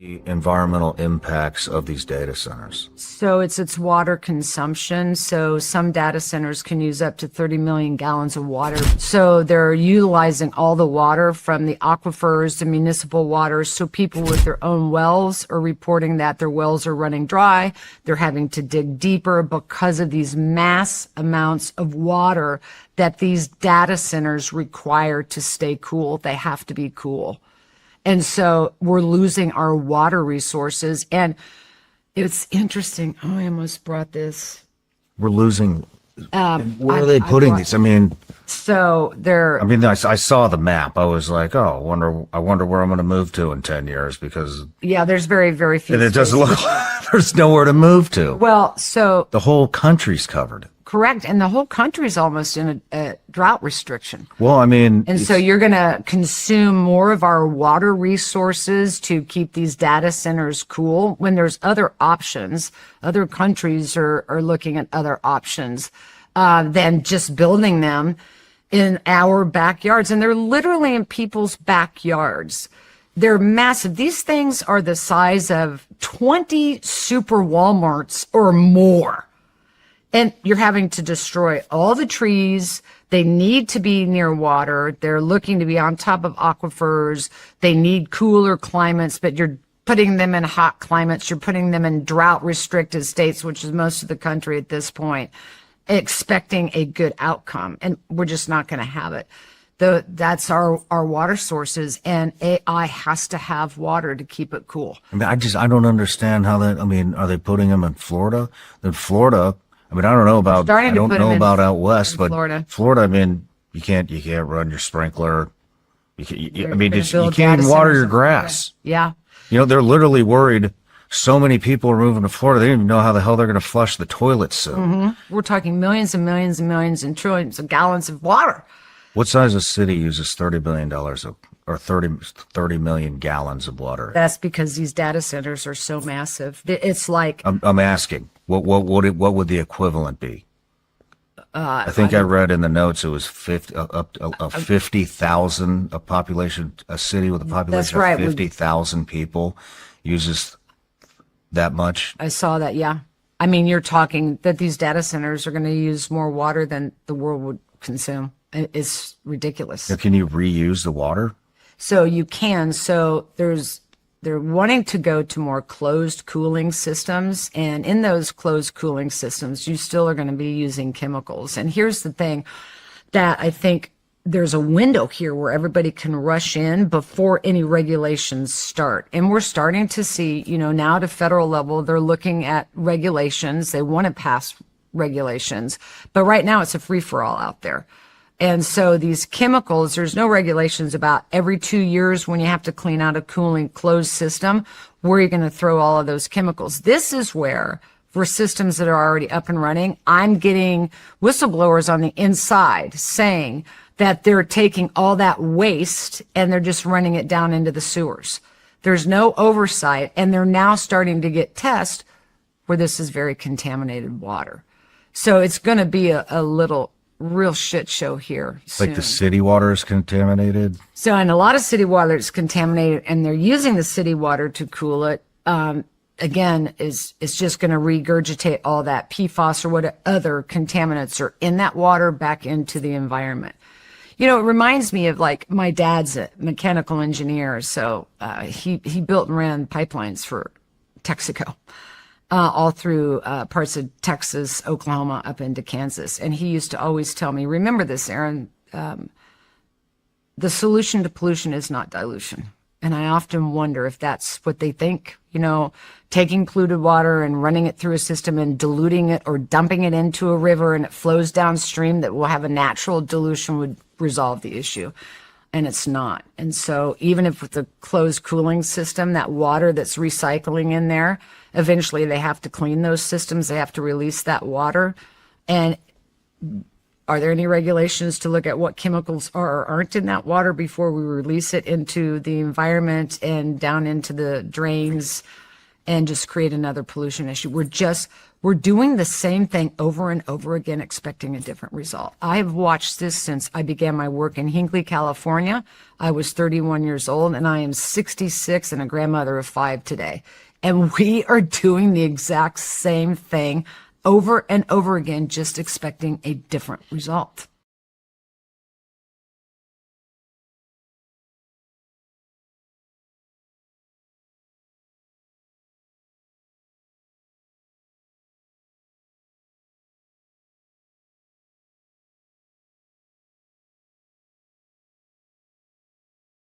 The environmental impacts of these data centers. So it's water consumption. So some data centers can use up to 30 million gallons of water. So they're utilizing all the water from the aquifers, the municipal waters. So people with their own wells are reporting that their wells are running dry. They're having to dig deeper because of these mass amounts of water that these data centers require to stay cool. They have to be cool. And so we're losing our water resources. And it's interesting. Oh, I almost brought this. We're losing. Where are they putting these? I mean, So they're, I saw the map. I was like, oh, I wonder where I'm going to move to in 10 years because yeah, there's very, very few. and it doesn't spaces. look like there's nowhere to move to. Well, so The whole country's covered. correct. And the whole country's almost in a drought restriction. Well, I mean, And so you're going to consume more of our water resources to keep these data centers cool when there's other options. Other countries are looking at other options than just building them in our backyards. And they're literally in people's backyards. They're massive. These things are the size of 20 super Walmarts or more. And you're having to destroy all the trees. They need to be near water. They're looking to be on top of aquifers. They need cooler climates, but you're putting them in hot climates. You're putting them in drought restricted states, which is most of the country at this point, expecting a good outcome. And we're just not going to have it. That's our water sources, and AI has to have water to keep it cool. I mean, I don't understand how that. I mean, are they putting them in Florida? Then Florida. I mean, I don't know about. Starting I to don't put know them in about out west, but Florida. Florida. I mean, you can't run your sprinkler. I mean, Gonna you build can't even data water centers your in Florida. grass. Yeah. You know, they're literally worried. So many people are moving to Florida. They don't even know how the hell they're going to flush the toilets soon. We're talking millions and millions and millions and trillions of gallons of water. What size of city uses $30 billion or 30 million gallons of water? That's because these data centers are so massive. It's like I'm asking, what would the equivalent be? I think I read in the notes it was 50,000 a population, a city with a population right. of 50,000 people uses that much. I saw that. Yeah. I mean, you're talking that these data centers are going to use more water than the world would consume. It's ridiculous. Now, can you reuse the water? So you can. So they're wanting to go to more closed cooling systems. And in those closed cooling systems, you still are going to be using chemicals. And here's the thing that I think there's a window here where everybody can rush in before any regulations start. And we're starting to see, now at a federal level, they're looking at regulations. They want to pass regulations. But right now it's a free-for-all out there. And so these chemicals, there's no regulations about every 2 years when you have to clean out a cooling closed system, where you're going to throw all of those chemicals. This is where, for systems that are already up and running, I'm getting whistleblowers on the inside saying that they're taking all that waste and they're just running it down into the sewers. There's no oversight, and they're now starting to get tests where this is very contaminated water. So it's going to be a little real shit show here soon. Like the city water is contaminated? So, and a lot of city water is contaminated, and they're using the city water to cool it. Again, it's just going to regurgitate all that PFAS or what other contaminants are in that water back into the environment. It reminds me of, like, my dad's a mechanical engineer, so he built and ran pipelines for Texaco. All through parts of Texas, Oklahoma, up into Kansas. And he used to always tell me, remember this, Aaron, the solution to pollution is not dilution. And I often wonder if that's what they think, taking polluted water and running it through a system and diluting it or dumping it into a river and it flows downstream that will have a natural dilution would resolve the issue. And it's not. And so even if with the closed cooling system, that water that's recycling in there, eventually they have to clean those systems. They have to release that water. And are there any regulations to look at what chemicals are or aren't in that water before we release it into the environment and down into the drains and just create another pollution issue. We're doing the same thing over and over again, expecting a different result. I have watched this since I began my work in Hinckley, California. I was 31 years old, and I am 66 and a grandmother of 5 today. And we are doing the exact same thing over and over again, just expecting a different result.